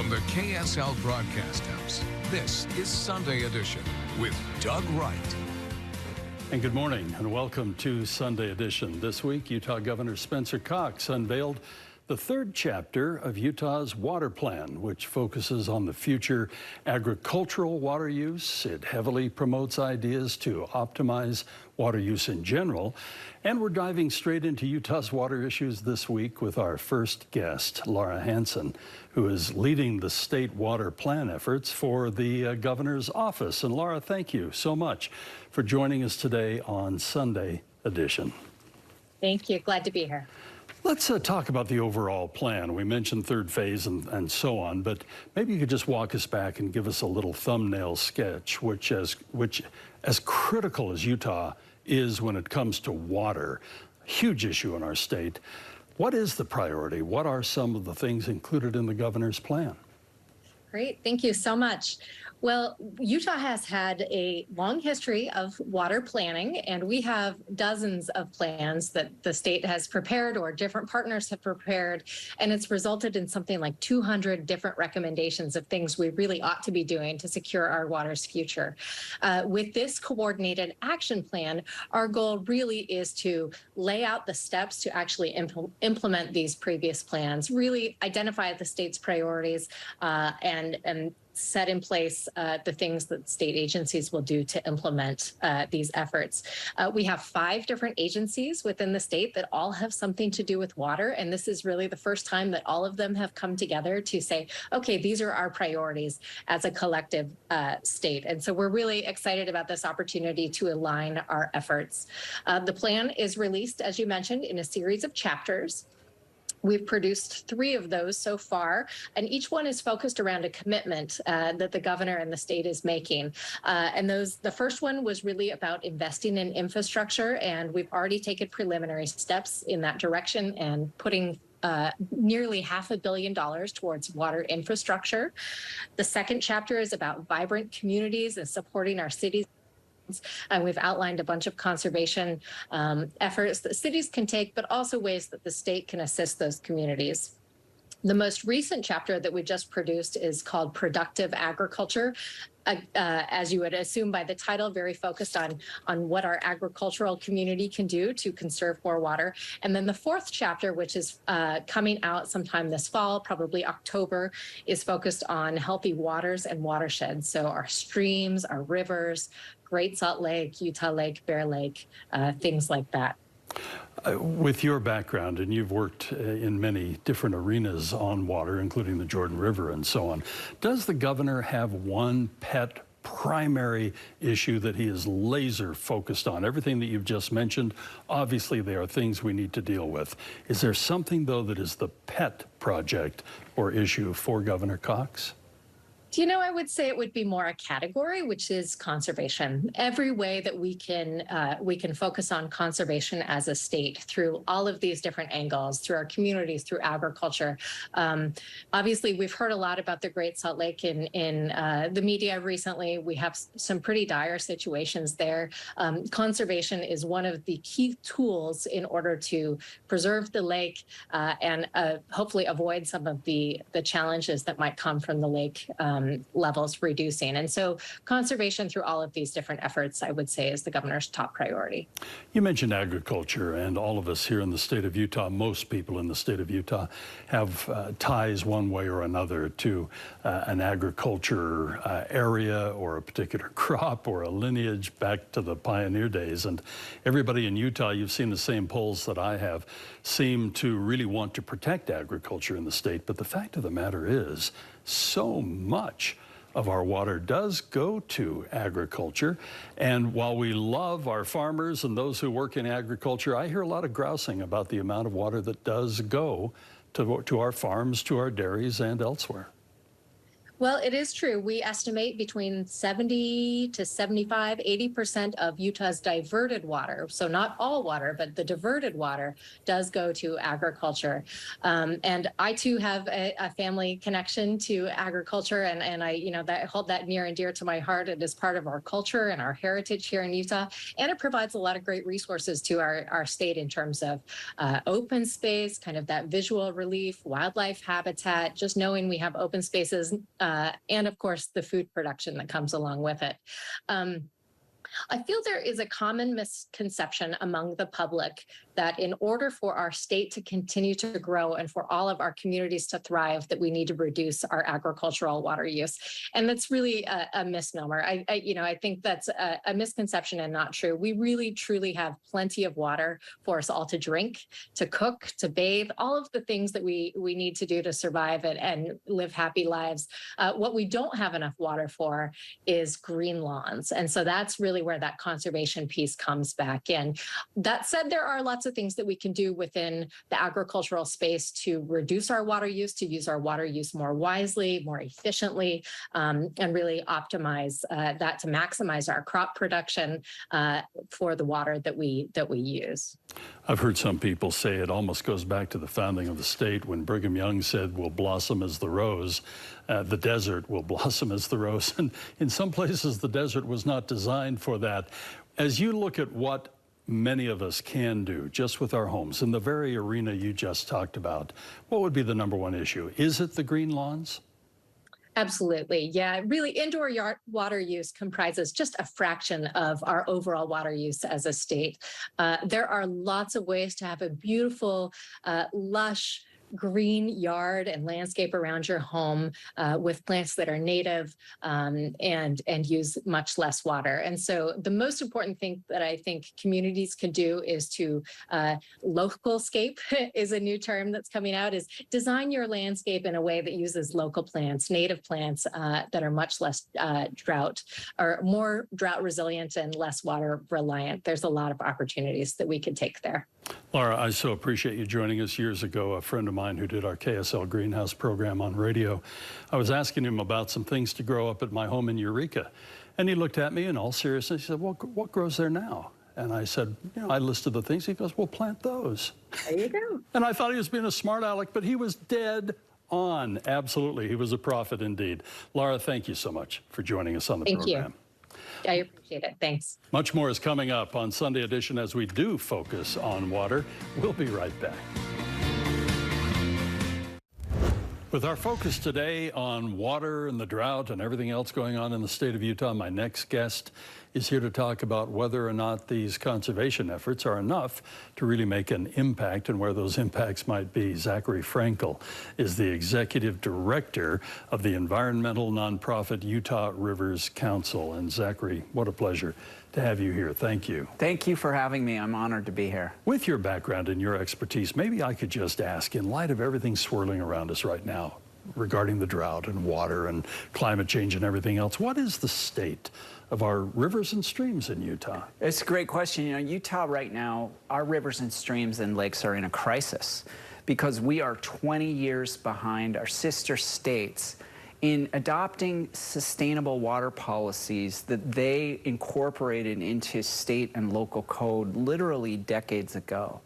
From the KSL Broadcast House, this is Sunday Edition with Doug Wright. And good morning and welcome to Sunday Edition. This week, Utah Governor Spencer Cox unveiled the third chapter of Utah's water plan, which focuses on the future agricultural water use. It heavily promotes ideas to optimize water use in general. And we're diving straight into Utah's water issues this week with our first guest, Laura Hanson, who is leading the state water plan efforts for the governor's office. And Laura, thank you so much for joining us today on Sunday Edition. Thank you. Glad to be here. Let's talk about the overall plan. We mentioned third phase and so on, but maybe you could just walk us back and give us a little thumbnail sketch, which as critical as Utah is when it comes to water, a huge issue in our state. What is the priority? What are some of the things included in the governor's plan? Great. Thank you so much. Well, Utah has had a long history of water planning, and we have dozens of plans that the state has prepared or different partners have prepared, and it's resulted in something like 200 different recommendations of things we really ought to be doing to secure our water's future. With this coordinated action plan, our goal really is to lay out the steps to actually implement these previous plans, really identify the state's priorities, and set in place the things that state agencies will do to implement these efforts. We have 5 different agencies within the state that all have something to do with water, and this is really the first time that all of them have come together to say, okay, these are our priorities as a collective state. And so we're really excited about this opportunity to align our efforts. The plan is released, as you mentioned, in a series of chapters. We've produced 3 of those so far, and each one is focused around a commitment that the governor and the state is making. The first one was really about investing in infrastructure, and we've already taken preliminary steps in that direction and putting nearly $500 million towards water infrastructure. The second chapter is about vibrant communities and supporting our cities. And we've outlined a bunch of conservation efforts that cities can take, but also ways that the state can assist those communities. The most recent chapter that we just produced is called Productive Agriculture. As you would assume by the title, very focused on what our agricultural community can do to conserve more water. And then the fourth chapter, which is coming out sometime this fall, probably October, is focused on healthy waters and watersheds. So our streams, our rivers, Great Salt Lake, Utah Lake, Bear Lake, things like that. With your background, and you've worked in many different arenas on water, including the Jordan River and so on, does the governor have one pet primary issue that he is laser focused on? Everything that you've just mentioned, obviously there are things we need to deal with. Is there something, though, that is the pet project or issue for Governor Cox? Do you know, I would say it would be more a category, which is conservation. Every way that we can focus on conservation as a state through all of these different angles, through our communities, through agriculture. Obviously, we've heard a lot about the Great Salt Lake in the media recently. We have some pretty dire situations there. Conservation is one of the key tools in order to preserve the lake and hopefully avoid some of the challenges that might come from the lake levels reducing. And so conservation through all of these different efforts, I would say, is the governor's top priority. You mentioned agriculture, and all of us here in the state of Utah, most people in the state of Utah, have ties one way or another to an agriculture area or a particular crop or a lineage back to the pioneer days. And everybody in Utah, you've seen the same polls that I have, seem to really want to protect agriculture in the state. But the fact of the matter is, so much of our water does go to agriculture. And while we love our farmers and those who work in agriculture, I hear a lot of grousing about the amount of water that does go to our farms, to our dairies, and elsewhere. Well, it is true. We estimate between 70 to 75, 80% of Utah's diverted water. So not all water, but the diverted water does go to agriculture. And I too have a family connection to agriculture, and I, that hold that near and dear to my heart. It is part of our culture and our heritage here in Utah, and it provides a lot of great resources to our state in terms of open space, kind of that visual relief, wildlife habitat, just knowing we have open spaces. And of course, the food production that comes along with it. I feel there is a common misconception among the public that in order for our state to continue to grow and for all of our communities to thrive, that we need to reduce our agricultural water use. And that's really a misnomer. I think that's a misconception and not true. We really, truly have plenty of water for us all to drink, to cook, to bathe, all of the things that we need to do to survive and live happy lives. What we don't have enough water for is green lawns. And so that's really where that conservation piece comes back in. That said, there are lots of things that we can do within the agricultural space to reduce our water use, to use our water use more wisely, more efficiently, and really optimize that to maximize our crop production for the water that we use. I've heard some people say it almost goes back to the founding of the state when Brigham Young said, "We'll blossom as the rose." The desert will blossom as the rose. And in some places, the desert was not designed for that. As you look at what many of us can do just with our homes in the very arena you just talked about, what would be the number one issue? Is it the green lawns? Absolutely. Yeah, really indoor water use comprises just a fraction of our overall water use as a state. There are lots of ways to have a beautiful, lush, green yard and landscape around your home with plants that are native and use much less water. And so the most important thing that I think communities can do is to localscape is a new term that's coming out, is design your landscape in a way that uses local plants, native plants that are much less drought or more drought resilient and less water reliant. There's a lot of opportunities that we could take there. Laura, I so appreciate you joining us. Years ago, a friend of mine who did our KSL Greenhouse program on radio, I was asking him about some things to grow up at my home in Eureka. And he looked at me in all seriousness. He said, "Well, what grows there now?" And I said, I listed the things. He goes, "Well, plant those." There you go. And I thought he was being a smart aleck, but he was dead on. Absolutely. He was a prophet indeed. Laura, thank you so much for joining us on the program. Thank you. I appreciate it. Thanks. Much more is coming up on Sunday Edition as we do focus on water. We'll be right back. With our focus today on water and the drought and everything else going on in the state of Utah, my next guest is here to talk about whether or not these conservation efforts are enough to really make an impact and where those impacts might be. Zachary Frankel is the executive director of the environmental nonprofit Utah Rivers Council. And Zachary, what a pleasure to have you here. Thank you. Thank you for having me. I'm honored to be here. With your background and your expertise, maybe I could just ask, in light of everything swirling around us right now regarding the drought and water and climate change and everything else, what is the state of our rivers and streams in Utah? It's a great question. Utah right now, our rivers and streams and lakes are in a crisis because we are 20 years behind our sister states in adopting sustainable water policies that they incorporated into state and local code literally decades ago.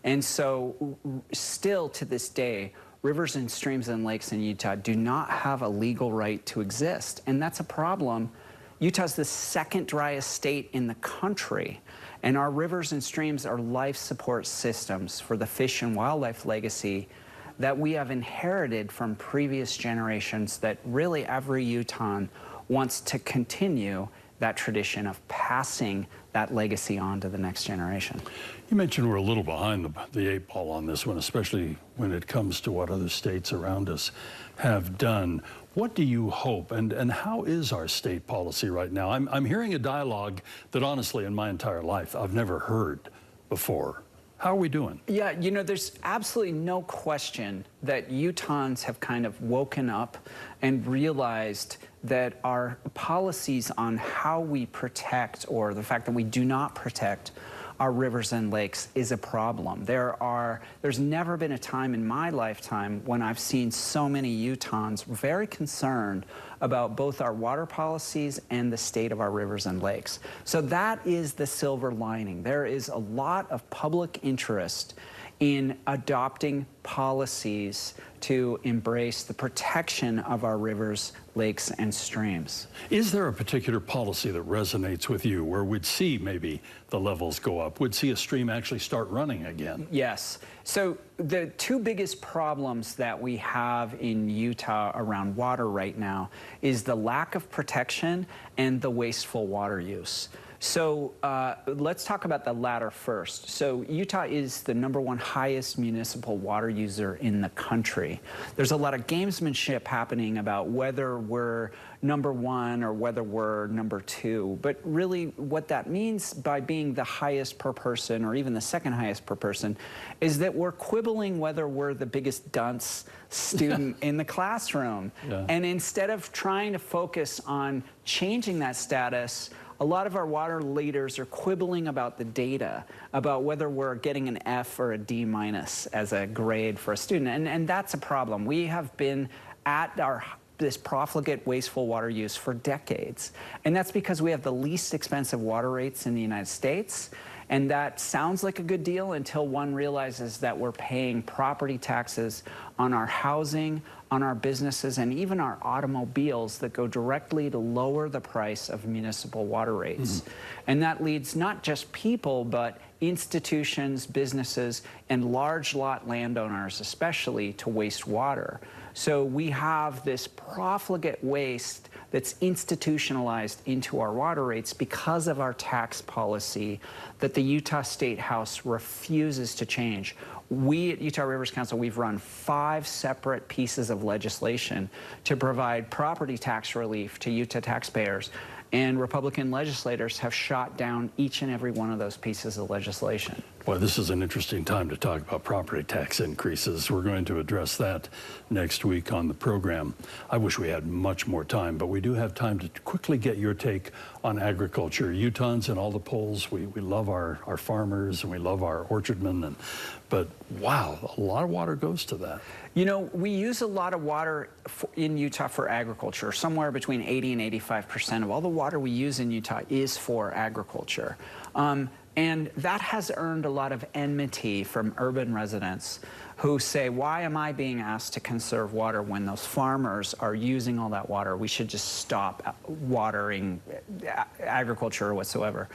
And so still to this day, rivers and streams and lakes in Utah do not have a legal right to exist. And that's a problem. Utah's the second driest state in the country, and our rivers and streams are life support systems for the fish and wildlife legacy that we have inherited from previous generations that really every Utahn wants to continue that tradition of passing that legacy on to the next generation. You mentioned we're a little behind the eight ball on this one, especially when it comes to what other states around us have done. What do you hope, and how is our state policy right now? I'm hearing a dialogue that honestly in my entire life I've never heard before. How are we doing? Yeah, there's absolutely no question that Utahns have kind of woken up and realized that our policies on how we protect, or the fact that we do not protect our rivers and lakes is a problem. There's never been a time in my lifetime when I've seen so many Utahns very concerned about both our water policies and the state of our rivers and lakes. So that is the silver lining. There is a lot of public interest in adopting policies to embrace the protection of our rivers, lakes, and streams. Is there a particular policy that resonates with you where we'd see maybe the levels go up? We'd see a stream actually start running again? Yes. So the two biggest problems that we have in Utah around water right now is the lack of protection and the wasteful water use. So let's talk about the latter first. So Utah is the #1 highest municipal water user in the country. There's a lot of gamesmanship happening about whether we're #1 or whether we're #2. But really what that means by being the highest per person or even the second highest per person is that we're quibbling whether we're the biggest dunce student in the classroom. Yeah. And instead of trying to focus on changing that status, a lot of our water leaders are quibbling about the data, about whether we're getting an F or a D- as a grade for a student. And that's a problem. We have been at this profligate, wasteful water use for decades. And that's because we have the least expensive water rates in the United States. And that sounds like a good deal until one realizes that we're paying property taxes on our housing, on our businesses, and even our automobiles that go directly to lower the price of municipal water rates. And that leads not just people, but institutions, businesses, and large lot landowners especially to waste water. So we have this profligate waste that's institutionalized into our water rates because of our tax policy that the Utah State House refuses to change. We at Utah Rivers Council, we've run 5 separate pieces of legislation to provide property tax relief to Utah taxpayers. And Republican legislators have shot down each and every one of those pieces of legislation. Boy, this is an interesting time to talk about property tax increases. We're going to address that next week on the program. I wish we had much more time, but we do have time to quickly get your take on agriculture. Utahns in all the polls, we love our farmers and we love our orchardmen, but wow, a lot of water goes to that. You know, we use a lot of water in Utah for agriculture. Somewhere between 80 and 85% of all the water we use in Utah is for agriculture. And that has earned a lot of enmity from urban residents who say, why am I being asked to conserve water when those farmers are using all that water? We should just stop watering agriculture or whatsoever.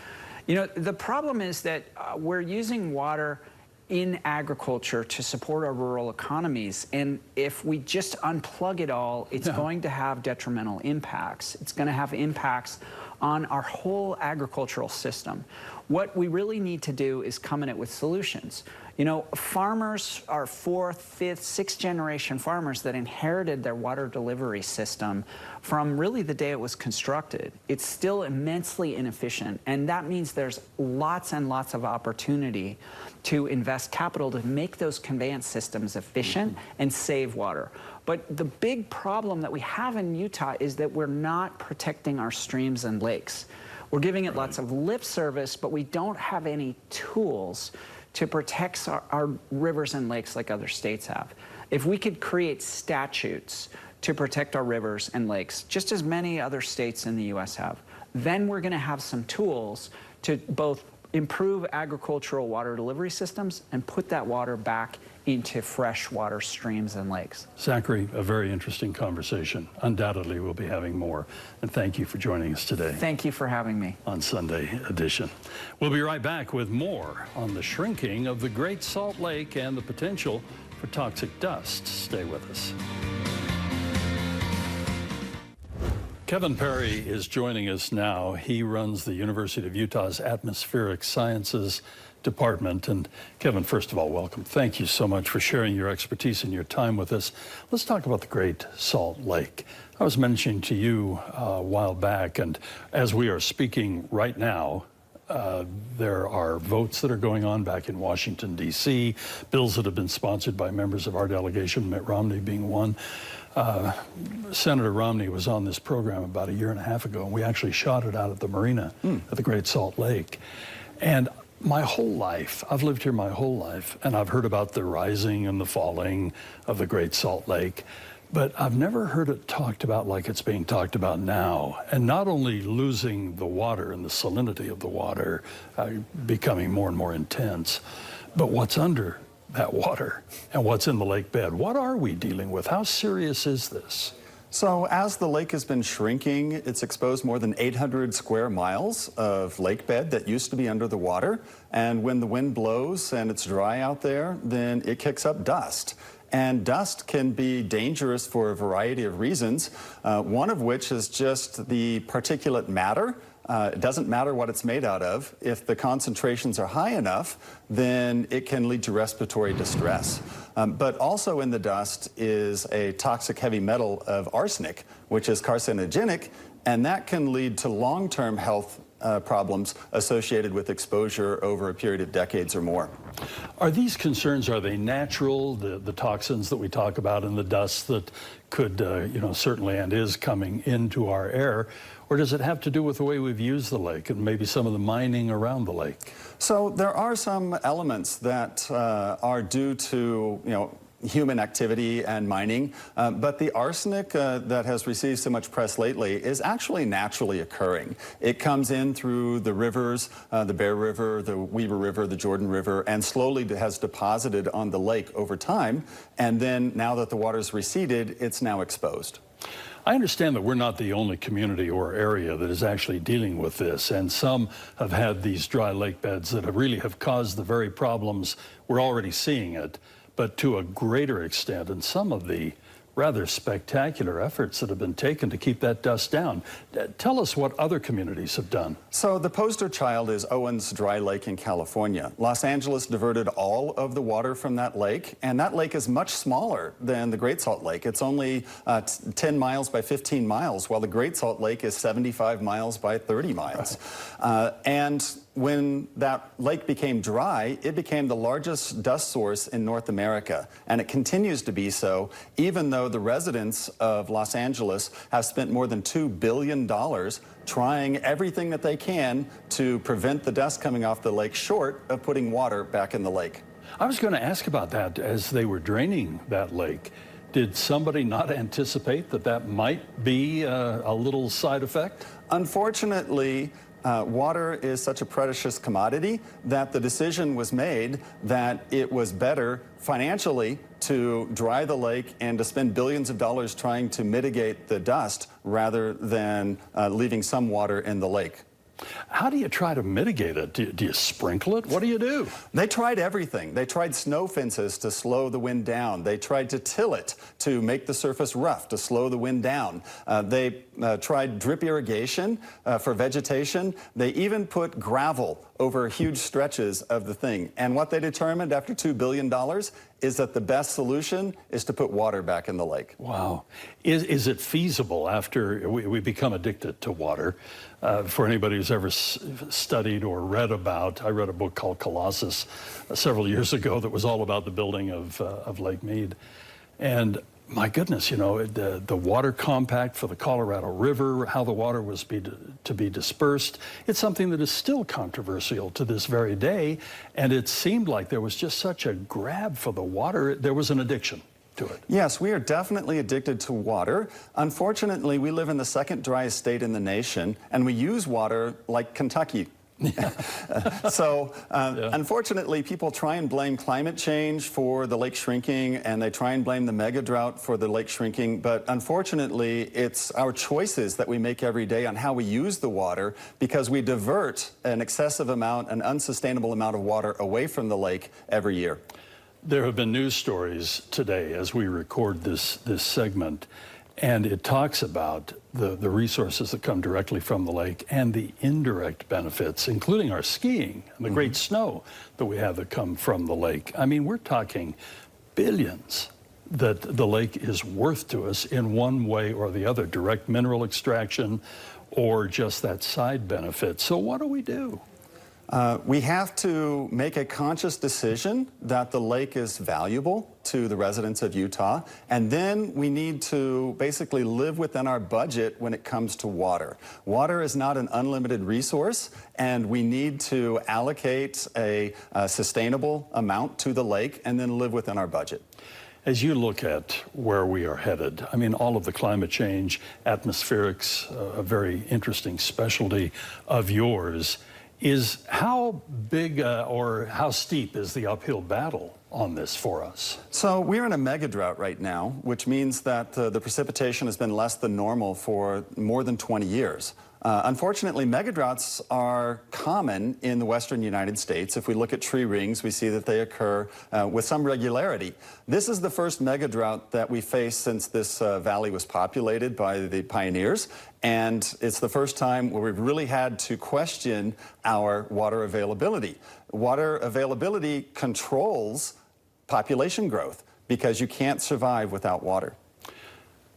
You know, the problem is that we're using water in agriculture to support our rural economies. And if we just unplug it all, it's going to have detrimental impacts. It's going to have impacts on our whole agricultural system. What we really need to do is come in it with solutions. You know, farmers are 4th, 5th, 6th generation farmers that inherited their water delivery system from really the day it was constructed. It's still immensely inefficient, and that means there's lots and lots of opportunity to invest capital to make those conveyance systems efficient and save water. But the big problem that we have in Utah is that we're not protecting our streams and lakes. We're giving it lots of lip service, but we don't have any tools to protect our rivers and lakes like other states have. If we could create statutes to protect our rivers and lakes, just as many other states in the U.S. have, then we're going to have some tools to both improve agricultural water delivery systems and put that water back into freshwater streams and lakes. Zachary, a very interesting conversation. Undoubtedly, we'll be having more. And thank you for joining us today. Thank you for having me. On Sunday Edition. We'll be right back with more on the shrinking of the Great Salt Lake and the potential for toxic dust. Stay with us. Kevin Perry is joining us now. He runs the University of Utah's Atmospheric Sciences Department. And Kevin, first of all, welcome. Thank you so much for sharing your expertise and your time with us. Let's talk about the Great Salt Lake. I was mentioning to you a while back, and as we are speaking right now, there are votes that are going on back in Washington, D.C., bills that have been sponsored by members of our delegation, Mitt Romney being one. Senator Romney was on this program about 1.5 years ago, and we actually shot it out at the marina at the Great Salt Lake. And My whole life, I've lived here my whole life, and I've heard about the rising and the falling of the Great Salt Lake, but I've never heard it talked about like it's being talked about now. And not only losing the water and the salinity of the water becoming more and more intense, but what's under that water and what's in the lake bed. What are we dealing with? How serious is this? So as the lake has been shrinking, it's exposed more than 800 square miles of lake bed that used to be under the water. And when the wind blows and it's dry out there, then it kicks up dust. And dust can be dangerous for a variety of reasons, one of which is just the particulate matter. It doesn't matter what it's made out of. If the concentrations are high enough, then it can lead to respiratory distress. But also in the dust is a toxic heavy metal of arsenic, which is carcinogenic, and that can lead to long-term health problems associated with exposure over a period of decades or more. Are these concerns, are they natural, the toxins that we talk about in the dust that could, certainly and is coming into our air, or does it have to do with the way we've used the lake and maybe some of the mining around the lake? So there are some elements that are due to, human activity and mining, but the arsenic that has received so much press lately is actually naturally occurring. It comes in through the rivers, the Bear River, the Weber River, the Jordan River, and slowly has deposited on the lake over time, and then now that the water's receded, it's now exposed. I understand that we're not the only community or area that is actually dealing with this, and some have had these dry lake beds that have caused the very problems we're already seeing it, but to a greater extent, and some of the rather spectacular efforts that have been taken to keep that dust down. Tell us what other communities have done. So the poster child is Owens Dry Lake in California. Los Angeles diverted all of the water from that lake, and that lake is much smaller than the Great Salt Lake. It's only 10 miles by 15 miles, while the Great Salt Lake is 75 miles by 30 miles. And when that lake became dry, it became the largest dust source in North America, and it continues to be so, even though the residents of Los Angeles have spent more than $2 billion trying everything that they can to prevent the dust coming off the lake, short of putting water back in the lake. I was going to ask about that as they were draining that lake. Did somebody not anticipate that that might be a little side effect? Unfortunately, water is such a precious commodity that the decision was made that it was better financially to dry the lake and to spend billions of dollars trying to mitigate the dust rather than leaving some water in the lake. How do you try to mitigate it? Do you sprinkle it? What do you do? They tried everything. They tried snow fences to slow the wind down. They tried to till it to make the surface rough to slow the wind down. They tried drip irrigation for vegetation. They even put gravel over huge stretches of the thing. And what they determined after $2 billion is that the best solution is to put water back in the lake. Wow. Is it feasible after we become addicted to water? For anybody who's ever studied or read about, I read a book called Colossus several years ago that was all about the building of Lake Mead. And my goodness, the water compact for the Colorado River, how the water was to be dispersed, it's something that is still controversial to this very day. And it seemed like there was just such a grab for the water. There was an addiction to it. Yes, we are definitely addicted to water. Unfortunately, we live in the second driest state in the nation, and we use water like Kentucky. Unfortunately, people try and blame climate change for the lake shrinking, and they try and blame the mega drought for the lake shrinking. But unfortunately, it's our choices that we make every day on how we use the water, because we divert an excessive amount, an unsustainable amount of water away from the lake every year. There have been news stories today as we record this segment, and it talks about the resources that come directly from the lake and the indirect benefits, including our skiing and the great snow that we have that come from the lake. I mean, we're talking billions that the lake is worth to us in one way or the other, direct mineral extraction or just that side benefit. So what do we do? We have to make a conscious decision that the lake is valuable to the residents of Utah, and then we need to basically live within our budget when it comes to water. Water is not an unlimited resource, and we need to allocate a sustainable amount to the lake and then live within our budget. As you look at where we are headed, I mean, all of the climate change, atmospherics, a very interesting specialty of yours, is how big or how steep is the uphill battle on this for us? So we're in a mega drought right now, which means that the precipitation has been less than normal for more than 20 years. Unfortunately, megadroughts are common in the western United States. If we look at tree rings, we see that they occur with some regularity. This is the first megadrought that we face since this valley was populated by the pioneers, and it's the first time where we've really had to question our water availability. Water availability controls population growth because you can't survive without water.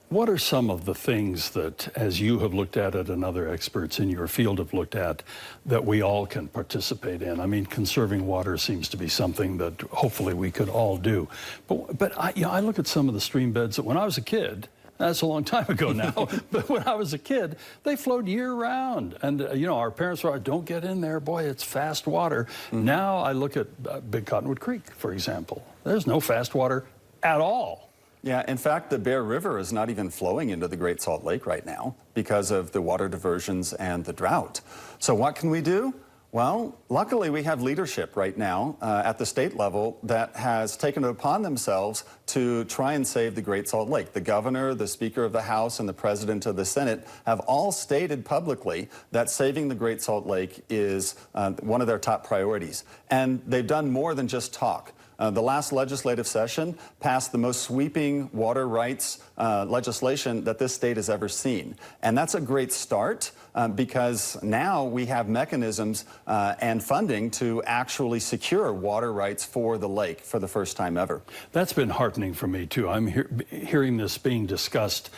What are some of the things that, as you have looked at it and other experts in your field have looked at, that we all can participate in? I mean, conserving water seems to be something that hopefully we could all do. But I look at some of the stream beds that when I was a kid, that's a long time ago now, but when I was a kid, they flowed year-round. And, our parents were, don't get in there, boy, it's fast water. Mm-hmm. Now I look at Big Cottonwood Creek, for example. There's no fast water at all. Yeah, in fact, the Bear River is not even flowing into the Great Salt Lake right now because of the water diversions and the drought. So what can we do? Well, luckily we have leadership right now at the state level that has taken it upon themselves to try and save the Great Salt Lake. The governor, the Speaker of the House, and the President of the Senate have all stated publicly that saving the Great Salt Lake is one of their top priorities. And they've done more than just talk. The last legislative session passed the most sweeping water rights legislation that this state has ever seen. And that's a great start because now we have mechanisms and funding to actually secure water rights for the lake for the first time ever. That's been heartening for me, too. I'm hearing this being discussed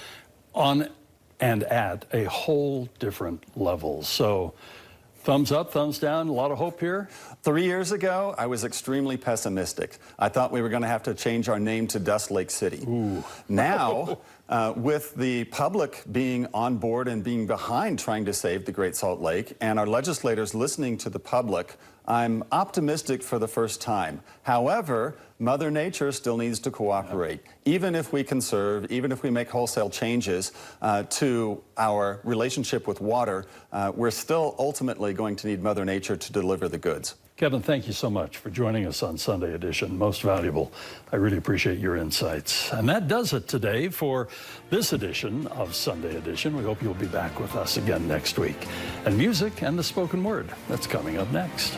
on and at a whole different level. So thumbs up, thumbs down, a lot of hope here? 3 years ago, I was extremely pessimistic. I thought we were going to have to change our name to Dust Lake City. Ooh. Now, with the public being on board and being behind trying to save the Great Salt Lake, and our legislators listening to the public, I'm optimistic for the first time. However, Mother Nature still needs to cooperate. Even if we conserve, even if we make wholesale changes to our relationship with water, we're still ultimately going to need Mother Nature to deliver the goods. Kevin, thank you so much for joining us on Sunday Edition. Most valuable. I really appreciate your insights. And that does it today for this edition of Sunday Edition. We hope you'll be back with us again next week. And music and the spoken word, that's coming up next.